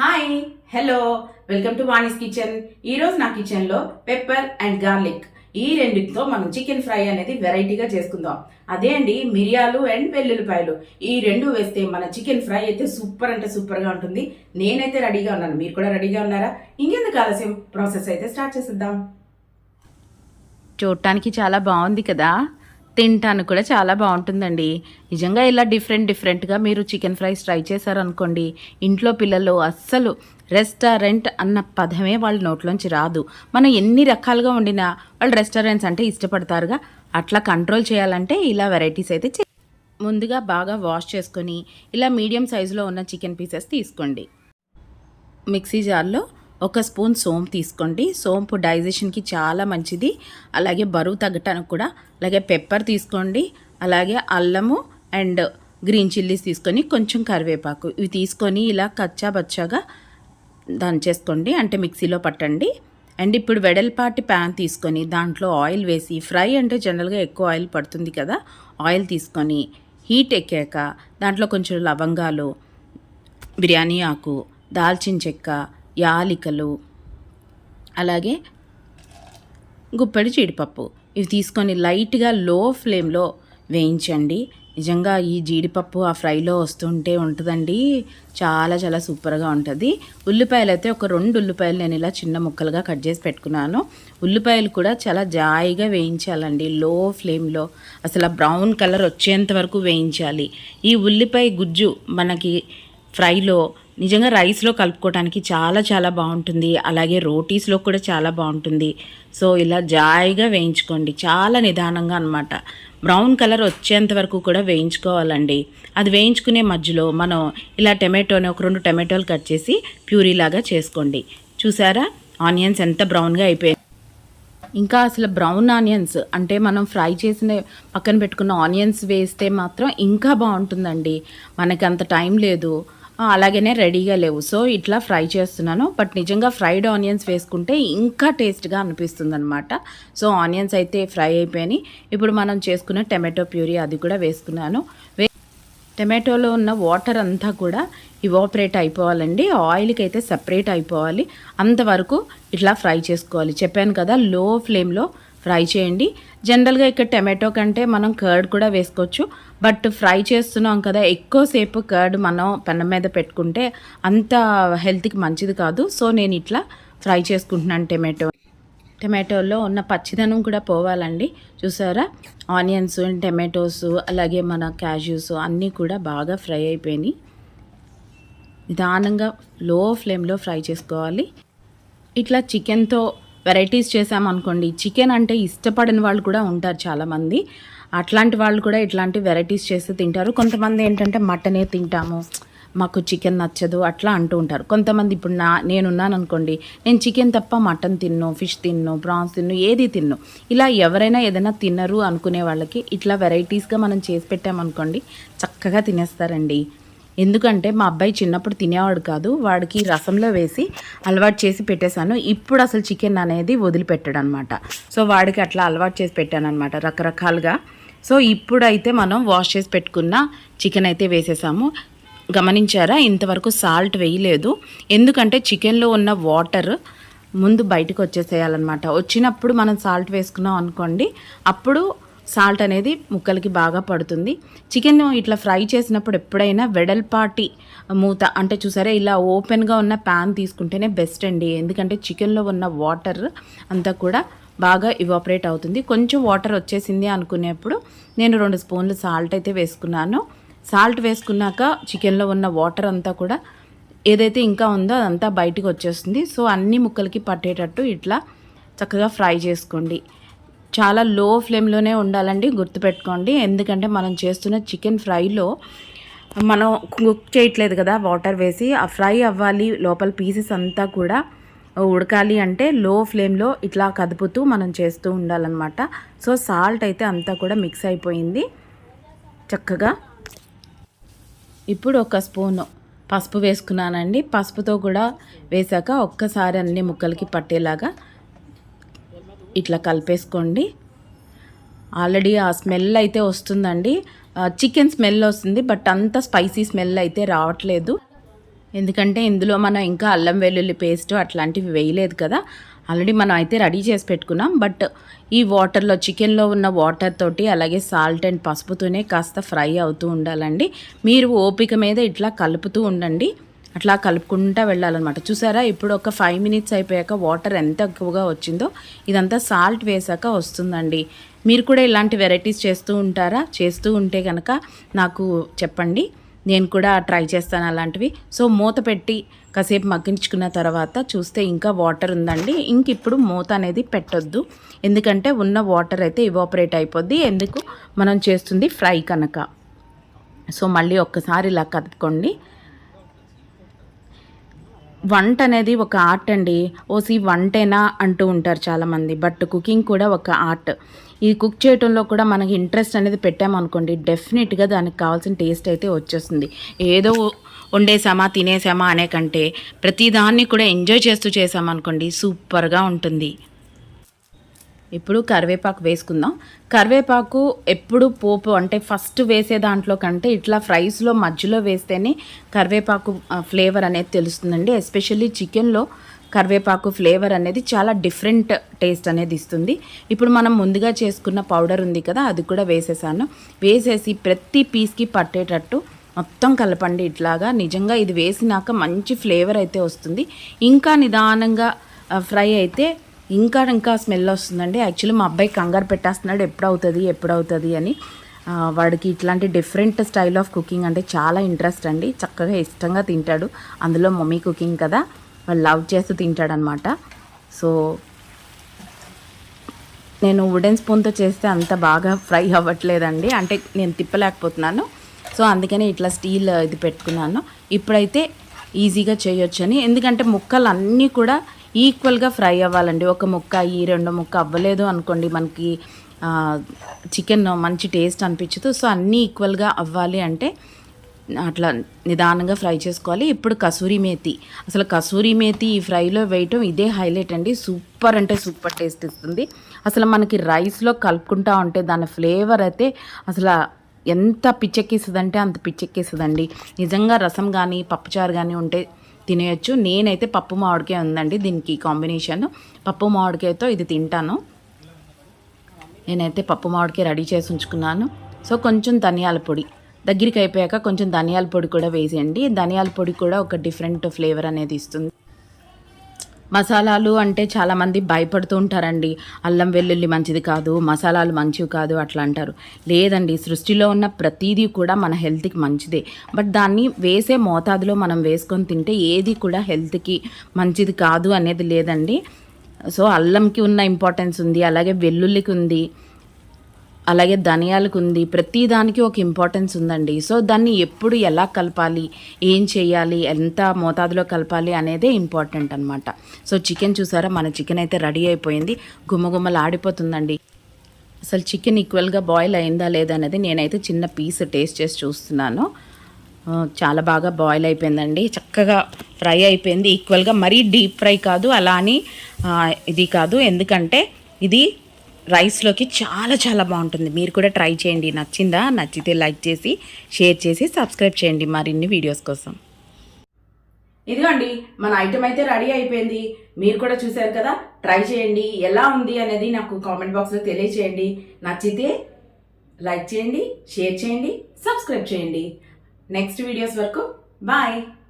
Hi hello welcome to Vani's kitchen. ఈరోజు నా కిచెన్లో పెప్పర్ అండ్ గార్లిక్ ఈ రెండింటితో మనం చికెన్ ఫ్రై అనేది వెరైటీగా చేసుకుందాం. అదే అండి, మిరియాలు అండ్ వెల్లుల్లిపాయలు ఈ రెండు వేస్తే మన చికెన్ ఫ్రై అయితే సూపర్ అంటే సూపర్గా ఉంటుంది. నేనైతే రెడీగా ఉన్నాను, మీరు కూడా రెడీగా ఉన్నారా? ఇంకెందుకు ఆలస్యం, ప్రాసెస్ అయితే స్టార్ట్ చేసేద్దాం. చూడటానికి చాలా బాగుంది కదా, తినటానికి కూడా చాలా బాగుంటుందండి. నిజంగా ఇలా డిఫరెంట్గా మీరు చికెన్ ఫ్రైస్ ట్రై చేశారనుకోండి, ఇంట్లో పిల్లలు అస్సలు రెస్టారెంట్ అన్న పదమే వాళ్ళ నోట్లోంచి రాదు. మనం ఎన్ని రకాలుగా వండినా వాళ్ళు రెస్టారెంట్స్ అంటే ఇష్టపడతారుగా. అట్లా కంట్రోల్ చేయాలంటే ఇలా వెరైటీస్ అయితే ముందుగా బాగా వాష్ చేసుకొని ఇలా మీడియం సైజులో ఉన్న చికెన్ పీసెస్ తీసుకోండి. మిక్సీ జార్లో ఒక స్పూన్ సోంపు తీసుకోండి. సోంపు డైజెషన్కి చాలా మంచిది, అలాగే బరువు తగ్గటానికి కూడా. అలాగే పెప్పర్ తీసుకోండి, అలాగే అల్లము అండ్ గ్రీన్ చిల్లీస్ తీసుకొని కొంచెం కరివేపాకు ఇవి తీసుకొని ఇలా కచ్చాబచ్చాగా దంచేసుకోండి, అంటే మిక్సీలో పట్టండి. అండ్ ఇప్పుడు వెడల్పాటి ప్యాన్ తీసుకొని దాంట్లో ఆయిల్ వేసి, ఫ్రై అంటే జనరల్గా ఎక్కువ ఆయిల్ పడుతుంది కదా, ఆయిల్ తీసుకొని హీట్ ఎక్కాక దాంట్లో కొంచెం లవంగాలు, బిర్యానీ ఆకు, దాల్చిన చెక్క, యాలికలు, అలాగే గుప్పెడి జీడిపప్పు ఇవి తీసుకొని లైట్గా లో ఫ్లేమ్లో వేయించండి. నిజంగా ఈ జీడిపప్పు ఆ ఫ్రైలో వస్తుంటే ఉంటుందండి, చాలా చాలా సూపర్గా ఉంటుంది. ఉల్లిపాయలు అయితే ఒక 2 ఉల్లిపాయలు నేను ఇలా చిన్న ముక్కలుగా కట్ చేసి పెట్టుకున్నాను. ఉల్లిపాయలు కూడా చాలా జాయిగా వేయించాలండి, లో ఫ్లేమ్లో అసలు బ్రౌన్ కలర్ వచ్చేంత వరకు వేయించాలి. ఈ ఉల్లిపాయ గుజ్జు మనకి ఫ్రైలో నిజంగా రైస్లో కలుపుకోవడానికి చాలా చాలా బాగుంటుంది, అలాగే రోటీస్లో కూడా చాలా బాగుంటుంది. సో ఇలా జాయిగా వేయించుకోండి, చాలా నిదానంగా అనమాట. బ్రౌన్ కలర్ వచ్చేంత వరకు కూడా వేయించుకోవాలండి. అది వేయించుకునే మధ్యలో మనం ఇలా టమాటోని ఒక 2 టమాటోలు కట్ చేసి ప్యూరీలాగా చేసుకోండి. చూసారా ఆనియన్స్ ఎంత బ్రౌన్గా అయిపోయాయి. ఇంకా అసలు బ్రౌన్ ఆనియన్స్ అంటే మనం ఫ్రై చేసిన పక్కన పెట్టుకున్న ఆనియన్స్ వేస్తే మాత్రం ఇంకా బాగుంటుందండి. మనకి అంత టైం లేదు, అలాగనే రెడీగా లేవు. సో ఇట్లా ఫ్రై చేస్తున్నాను. బట్ నిజంగా ఫ్రైడ్ ఆనియన్స్ వేసుకుంటే ఇంకా టేస్ట్గా అనిపిస్తుంది అనమాట. సో ఆనియన్స్ అయితే ఫ్రై అయిపోయినాయి. ఇప్పుడు మనం చేసుకున్న టమాటో ప్యూరీ అది కూడా వేసుకున్నాను. టమాటోలో ఉన్న వాటర్ అంతా కూడా ఇవాపరేట్ అయిపోవాలండి, ఆయిల్కి అయితే సెపరేట్ అయిపోవాలి. అంతవరకు ఇట్లా ఫ్రై చేసుకోవాలి. చెప్పాను కదా, లో ఫ్లేమ్లో ఫ్రై చేయండి. జనరల్గా ఇక్కడ టమాటో కంటే మనం కర్డ్ కూడా వేసుకోవచ్చు, బట్ ఫ్రై చేస్తున్నాం కదా, ఎక్కువసేపు కర్డ్ మనం పెనం మీద పెట్టుకుంటే అంత హెల్త్కి మంచిది కాదు. సో నేను ఇట్లా ఫ్రై చేసుకుంటున్నాను. టమాటోలో ఉన్న పచ్చిదనం కూడా పోవాలండి. చూసారా ఆనియన్స్, టమాటోస్, అలాగే మన క్యాష్యూస్ అన్నీ కూడా బాగా ఫ్రై అయిపోయినాయి. నిదానంగా లో ఫ్లేమ్లో ఫ్రై చేసుకోవాలి. ఇట్లా చికెన్తో వెరైటీస్ చేసామనుకోండి, చికెన్ అంటే ఇష్టపడని వాళ్ళు కూడా ఉంటారు చాలామంది. అట్లాంటి వాళ్ళు కూడా ఇట్లాంటి వెరైటీస్ చేస్తే తింటారు. కొంతమంది ఏంటంటే మటనే తింటాము, మాకు చికెన్ నచ్చదు అట్లా అంటూ ఉంటారు. కొంతమంది ఇప్పుడు నేనున్నాను అనుకోండి, నేను చికెన్ తప్ప మటన్ తిన్ను, ఫిష్ తిన్ను, ప్రాన్స్ తిన్ను, ఏది తిన్ను. ఇలా ఎవరైనా ఏదైనా తినరు అనుకునే వాళ్ళకి ఇట్లా వెరైటీస్గా మనం చేసి పెట్టామనుకోండి, చక్కగా తినేస్తారండి. ఎందుకంటే మా అబ్బాయి చిన్నప్పుడు తినేవాడు కాదు, వాడికి రసంలో వేసి అలవాటు చేసి పెట్టేశాను. ఇప్పుడు అసలు చికెన్ అనేది వదిలిపెట్టాడు అనమాట. సో వాడికి అట్లా అలవాటు చేసి పెట్టాను అనమాట రకరకాలుగా. సో ఇప్పుడైతే మనం వాష్ చేసి పెట్టుకున్న చికెన్ అయితే వేసేసాము. గమనించారా, ఇంతవరకు సాల్ట్ వేయలేదు. ఎందుకంటే చికెన్లో ఉన్న వాటర్ ముందు బయటకు వచ్చేసేయాలన్నమాట. వచ్చినప్పుడు మనం సాల్ట్ వేసుకున్నాం అనుకోండి, అప్పుడు సాల్ట్ అనేది ముక్కలకి బాగా పడుతుంది. చికెన్ ఇట్లా ఫ్రై చేసినప్పుడు ఎప్పుడైనా వెడల్పాటి మూత అంటే చూసారా, ఇలా ఓపెన్గా ఉన్న ప్యాన్ తీసుకుంటేనే బెస్ట్ అండి. ఎందుకంటే చికెన్లో ఉన్న వాటర్ అంతా కూడా బాగా ఇవాపరేట్ అవుతుంది. కొంచెం వాటర్ వచ్చేసింది అనుకునేప్పుడు నేను 2 స్పూన్లు సాల్ట్ అయితే వేసుకున్నాను. సాల్ట్ వేసుకున్నాక చికెన్లో ఉన్న వాటర్ అంతా కూడా ఏదైతే ఇంకా ఉందో అదంతా బయటకు వచ్చేస్తుంది. సో అన్ని ముక్కలకి పట్టేటట్టు ఇట్లా చక్కగా ఫ్రై చేసుకోండి. చాలా లో ఫ్లేమ్లోనే ఉండాలండి, గుర్తుపెట్టుకోండి. ఎందుకంటే మనం చేస్తున్న చికెన్ ఫ్రైలో మనం కుక్ చేయట్లేదు కదా వాటర్ వేసి, ఆ ఫ్రై అవ్వాలి, లోపల పీసెస్ అంతా కూడా ఉడకాలి అంటే లో ఫ్లేమ్లో ఇట్లా కదుపుతూ మనం చేస్తూ ఉండాలన్నమాట. సో సాల్ట్ అయితే అంతా కూడా మిక్స్ అయిపోయింది చక్కగా. ఇప్పుడు 1 స్పూను పసుపు వేసుకున్నానండి. పసుపుతో కూడా వేసాక ఒక్కసారి అన్ని ముక్కలకి పట్టేలాగా ఇట్లా కలిపేసుకోండి. ఆల్రెడీ ఆ స్మెల్ అయితే వస్తుందండి, చికెన్ స్మెల్ వస్తుంది, బట్ అంత స్పైసీ స్మెల్ అయితే రావట్లేదు. ఎందుకంటే ఇందులో మనం ఇంకా అల్లం వెల్లుల్లి పేస్ట్ అట్లాంటివి వేయలేదు కదా. ఆల్రెడీ మనం అయితే రెడీ చేసి పెట్టుకున్నాం. బట్ ఈ వాటర్లో, చికెన్లో ఉన్న వాటర్ తోటి అలాగే సాల్ట్ అండ్ పసుపుతోనే కాస్త ఫ్రై అవుతూ ఉండాలండి. మీరు ఓపిక మీద ఇట్లా కలుపుతూ ఉండండి, అట్లా కలుపుకుంటూ వెళ్ళాలన్నమాట. చూసారా, ఇప్పుడు ఒక 5 minutes అయిపోయాక వాటర్ ఎంత ఎక్కువగా వచ్చిందో ఇదంతా సాల్ట్ వేసాక వస్తుందండి. మీరు కూడా ఇలాంటి వెరైటీస్ చేస్తూ ఉంటారా? చేస్తూ ఉంటే కనుక నాకు చెప్పండి, నేను కూడా ట్రై చేస్తాను అలాంటివి. సో మూత పెట్టి కాసేపు మగ్గించుకున్న తర్వాత చూస్తే ఇంకా వాటర్ ఉందండి. ఇంక ఇప్పుడు మూత అనేది పెట్టొద్దు, ఎందుకంటే ఉన్న వాటర్ అయితే ఇవాపరేట్ అయిపోద్ది. ఎందుకు, మనం చేస్తుంది ఫ్రై కనుక. సో మళ్ళీ ఒక్కసారి ఇలా కలుపుకోండి. వంట అనేది ఒక ఆర్ట్ అండి. ఓసి వంటేనా అంటూ ఉంటారు చాలామంది, బట్ కుకింగ్ కూడా ఒక ఆర్ట్. ఈ కుక్ చేయడంలో కూడా మనకి ఇంట్రెస్ట్ అనేది పెట్టామనుకోండి, డెఫినెట్గా దానికి కావాల్సిన టేస్ట్ అయితే వచ్చేస్తుంది. ఏదో వండేసామా తినేసామా అనే కంటే ప్రతిదాన్ని కూడా ఎంజాయ్ చేస్తూ చేసామనుకోండి, సూపర్గా ఉంటుంది. ఇప్పుడు కరివేపాకు వేసుకుందాం. కరివేపాకు ఎప్పుడు పోపు అంటే ఫస్ట్ వేసే దాంట్లో కంటే ఇట్లా ఫ్రైస్లో మధ్యలో వేస్తేనే కరివేపాకు ఫ్లేవర్ అనేది తెలుస్తుందండి. ఎస్పెషల్లీ చికెన్లో కరివేపాకు ఫ్లేవర్ అనేది చాలా డిఫరెంట్ టేస్ట్ అనేది ఇస్తుంది. ఇప్పుడు మనం ముందుగా చేసుకున్న పౌడర్ ఉంది కదా, అది కూడా వేసేసాను. వేసేసి ప్రతి పీస్కి పట్టేటట్టు మొత్తం కలపండి ఇట్లాగా. నిజంగా ఇది వేసినాక మంచి ఫ్లేవర్ అయితే వస్తుంది. ఇంకా నిదానంగా ఫ్రై అయితే ఇంకా స్మెల్ వస్తుందండి. యాక్చువల్లీ మా అబ్బాయి కంగారు పెట్టేస్తున్నాడు, ఎప్పుడవుతుంది అని. వాడికి ఇట్లాంటి డిఫరెంట్ స్టైల్ ఆఫ్ కుకింగ్ అంటే చాలా ఇంట్రెస్ట్ అండి. చక్కగా ఇష్టంగా తింటాడు. అందులో మమ్మీ కుకింగ్ కదా, వాళ్ళు లవ్ చేస్తూ తింటాడనమాట. సో నేను వుడెన్ స్పూన్తో చేస్తే అంత బాగా ఫ్రై అవ్వట్లేదండి, అంటే నేను తిప్పలేకపోతున్నాను. సో అందుకని ఇట్లా స్టీల్ ఇది పెట్టుకున్నాను. ఇప్పుడైతే ఈజీగా చేయొచ్చని, ఎందుకంటే ముక్కలు అన్నీ కూడా ఈక్వల్గా ఫ్రై అవ్వాలండి. ఒక ముక్క ఈ 2 ముక్క అవ్వలేదు అనుకోండి, మనకి చికెన్ మంచి టేస్ట్ అనిపించదు. సో అన్నీ ఈక్వల్గా అవ్వాలి అంటే అట్లా నిదానంగా ఫ్రై చేసుకోవాలి. ఇప్పుడు కసూరి మేతి, అసలు కసూరి మేతి ఈ ఫ్రైలో వేయటం ఇదే హైలైట్ అండి. సూపర్ అంటే సూపర్ టేస్ట్ ఇస్తుంది. అసలు మనకి రైస్లో కలుపుకుంటా ఉంటే దాని ఫ్లేవర్ అయితే అసలు ఎంత పిచ్చెక్కిస్తుందంటే అంత పిచ్చెక్కిస్తుందండి. నిజంగా రసం కానీ పప్పుచారు కానీ ఉంటే తినేయచ్చు. నేనైతే పప్పు మామిడికాయ ఉందండి దీనికి కాంబినేషన్. పప్పు మామిడికాయతో ఇది తింటాను. నేనైతే పప్పు మామిడికాయ రెడీ చేసి ఉంచుకున్నాను. సో కొంచెం ధనియాల పొడి దగ్గరికి అయిపోయాక కొంచెం ధనియాల పొడి కూడా వేసేయండి. ధనియాల పొడి కూడా ఒక డిఫరెంట్ ఫ్లేవర్ అనేది ఇస్తుంది. మసాలాలు అంటే చాలామంది భయపడుతూ ఉంటారండి, అల్లం వెల్లుల్లి మంచిది కాదు, మసాలాలు మంచివి కాదు అట్లా అంటారు. లేదండి, సృష్టిలో ఉన్న ప్రతిదీ కూడా మన హెల్త్కి మంచిదే. బట్ దాన్ని వేసే మోతాదులో మనం వేసుకొని తింటే ఏది కూడా హెల్త్కి మంచిది కాదు అనేది లేదండి. సో అల్లంకి ఉన్న ఇంపార్టెన్స్ ఉంది, అలాగే వెల్లుల్లికి ఉంది, అలాగే ధనియాలకు ఉంది. ప్రతి దానికి ఒక ఇంపార్టెన్స్ ఉందండి. సో దాన్ని ఎప్పుడు ఎలా కలపాలి, ఏం చేయాలి, ఎంత మోతాదులో కలపాలి అనేదే ఇంపార్టెంట్ అనమాట. సో చికెన్ చూసారా, మన చికెన్ అయితే రెడీ అయిపోయింది. గుమ్మగుమ్మలు ఆడిపోతుందండి. అసలు చికెన్ ఈక్వల్గా బాయిల్ అయిందా లేదా అనేది నేనైతే చిన్న పీస్ టేస్ట్ చేసి చూస్తున్నాను. చాలా బాగా బాయిల్ అయిపోయిందండి, చక్కగా ఫ్రై అయిపోయింది ఈక్వల్గా. మరీ డీప్ ఫ్రై కాదు, అలా అని ఇది కాదు, ఎందుకంటే ఇది రైస్లోకి చాలా చాలా బాగుంటుంది. మీరు కూడా ట్రై చేయండి. నచ్చిందా? నచ్చితే లైక్ చేసి షేర్ చేసి సబ్స్క్రైబ్ చేయండి మరిన్ని వీడియోస్ కోసం. ఇదిగోండి, మన ఐటమ్ అయితే రెడీ అయిపోయింది. మీరు కూడా చూసారు కదా, ట్రై చేయండి. ఎలా ఉంది అనేది నాకు కామెంట్ బాక్స్లో తెలియచేయండి. నచ్చితే లైక్ చేయండి, షేర్ చేయండి, సబ్స్క్రైబ్ చేయండి. నెక్స్ట్ వీడియోస్ వరకు బాయ్.